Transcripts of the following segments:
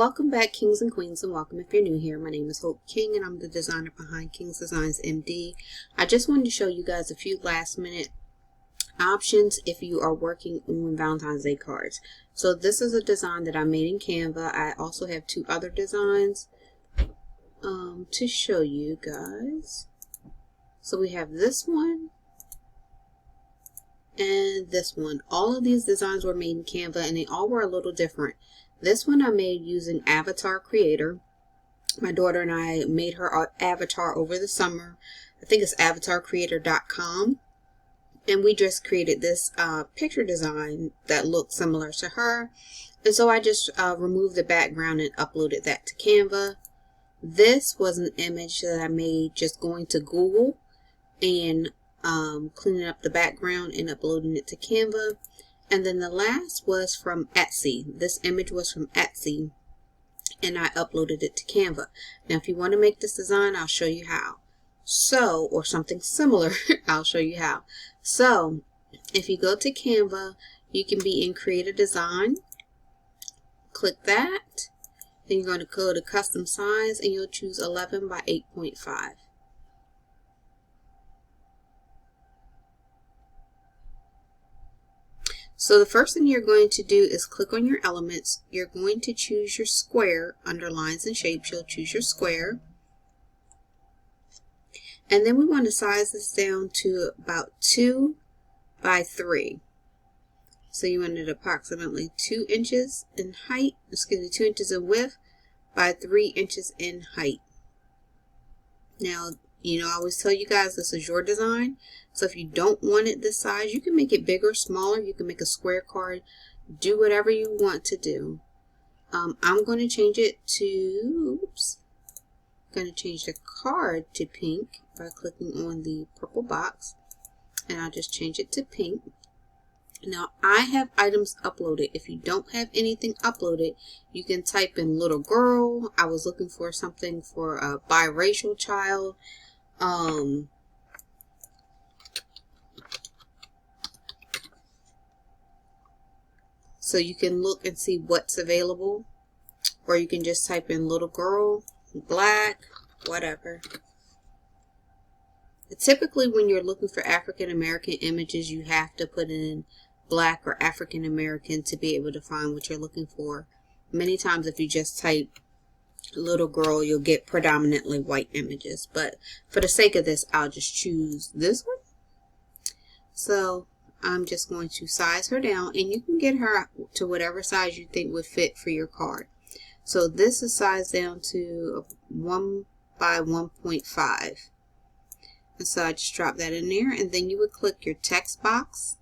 Welcome back, Kings and Queens, and welcome if you're new here. My name is Hope King, and I'm the designer behind King's Designs MD. I just wanted to show you guys a few last minute options if you are working on Valentine's Day cards. So this is a design that I made in Canva. I also have two other designs to show you guys. So we have this one and this one. All of these designs were made in Canva, and they all were a little different. This one I made using Avatar Creator. My daughter and I made her avatar over the summer. I think it's avatarcreator.com. And we just created this picture design that looked similar to her. And so I just removed the background and uploaded that to Canva. This was an image that I made just going to Google and cleaning up the background and uploading it to Canva. And then the last was from Etsy. This image was from Etsy, and I uploaded it to Canva. Now, if you want to make this design, I'll show you how. So, or something similar, I'll show you how. So, if you go to Canva, you can be in Create a Design. Click that. Then you're going to go to Custom Size, and you'll choose 11 by 8.5. So the first thing you're going to do is click on your elements. You're going to choose your square under lines and shapes. You'll choose your square. And then we want to size this down to about 2 by 3. So you want it approximately 2 inches in height, 2 inches in width by 3 inches in height. Now, I always tell you guys this is your design. So if you don't want it this size, you can make it bigger, smaller. You can make a square card. Do whatever you want to do. I'm going to change it to, going to change the card to pink by clicking on the purple box. And I'll just change it to pink. Now I have items uploaded. If you don't have anything uploaded, you can type in little girl. I was looking for something for a biracial child. So you can look and see what's available, or you can just type in little girl, black, whatever. Typically when you're looking for African American images, you have to put in black or African American to be able to find what you're looking for. Many times if you just type little girl, you'll get predominantly white images, but for the sake of this, I'll just choose this one. So I'm just going to size her down, and you can get her to whatever size you think would fit for your card. So this is sized down to 1 by 1.5. And so I just drop that in there, and then you would click your text box.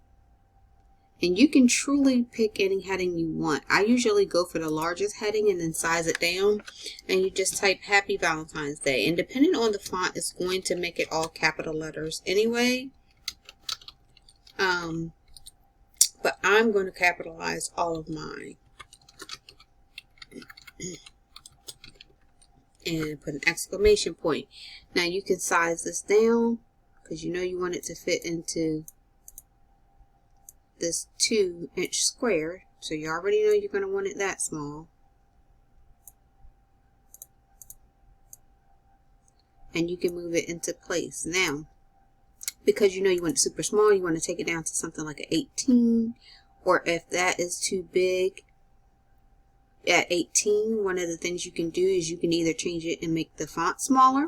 And you can truly pick any heading you want. I usually go for the largest heading and then size it down. And you just type Happy Valentine's Day. And depending on the font, it's going to make it all capital letters anyway. But I'm going to capitalize all of mine. And put an exclamation point. Now you can size this down because you want it to fit into this 2-inch square. So you already know you're going to want it that small. And you can move it into place. Now, because you want it super small, you want to take it down to something like an 18. Or if that is too big, at 18, one of the things you can do is you can either change it and make the font smaller,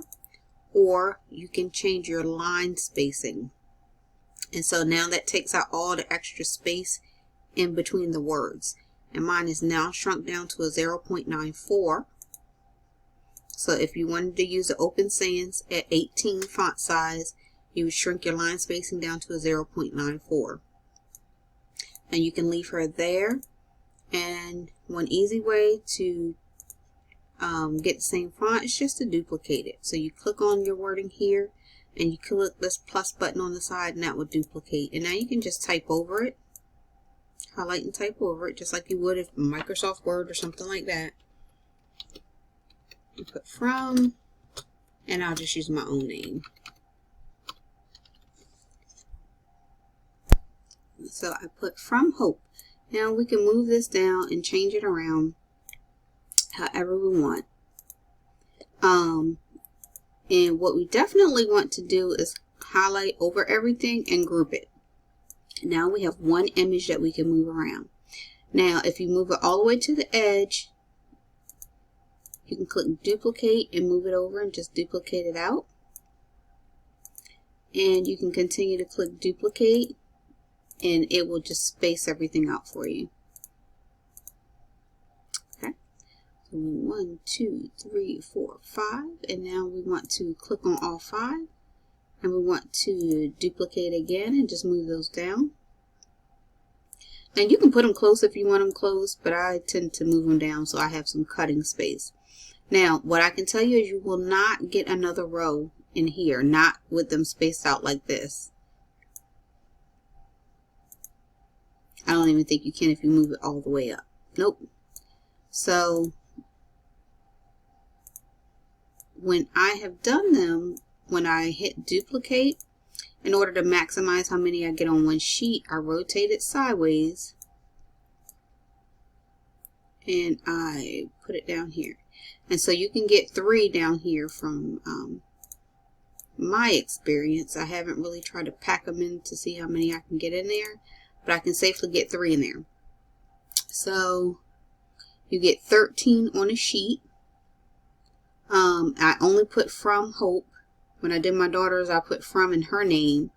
or you can change your line spacing. And so now that takes out all the extra space in between the words. And mine is now shrunk down to a 0.94. So if you wanted to use the Open Sans at 18 font size, you would shrink your line spacing down to a 0.94. And you can leave her there. And one easy way to get the same font is just to duplicate it. So you click on your wording here, and you click this plus button on the side, and that will duplicate. And now you can just type over it, highlight and type over it, just like you would if Microsoft Word or something like that. You put from, and I'll just use my own name. So I put from Hope. Now we can move this down and change it around however we want. And what we definitely want to do is highlight over everything and group it. Now we have one image that we can move around. Now if you move it all the way to the edge, you can click duplicate and move it over and just duplicate it out. And you can continue to click duplicate and it will just space everything out for you. Okay. So 1, 2, 3, 4, 5. And now we want to click on all 5. And we want to duplicate again and just move those down. And you can put them close if you want them close, but I tend to move them down so I have some cutting space. Now, what I can tell you is you will not get another row in here, not with them spaced out like this. I don't even think you can if you move it all the way up. Nope. So, when I have done them, when I hit duplicate, in order to maximize how many I get on one sheet, I rotate it sideways and I put it down here. And so you can get 3 down here from my experience. I haven't really tried to pack them in to see how many I can get in there, but I can safely get 3 in there. So you get 13 on a sheet. I only put from Hope. When I did my daughter's, I put from and her name.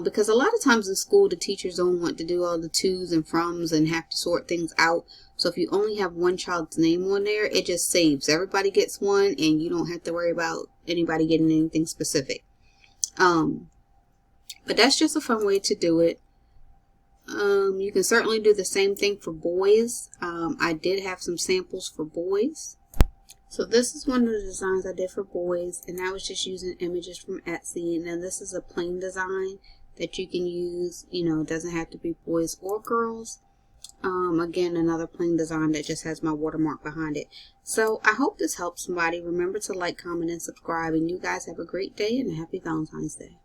Because a lot of times in school, the teachers don't want to do all the tos and froms and have to sort things out. So if you only have one child's name on there, it just saves. Everybody gets one and you don't have to worry about anybody getting anything specific. But that's just a fun way to do it. You can certainly do the same thing for boys. I did have some samples for boys. So this is one of the designs I did for boys, and I was just using images from Etsy. And then this is a plain design that you can use. You know, it doesn't have to be boys or girls. Again, another plain design that just has my watermark behind it. So I hope this helps somebody. Remember to like, comment, and subscribe. And you guys have a great day and a happy Valentine's Day.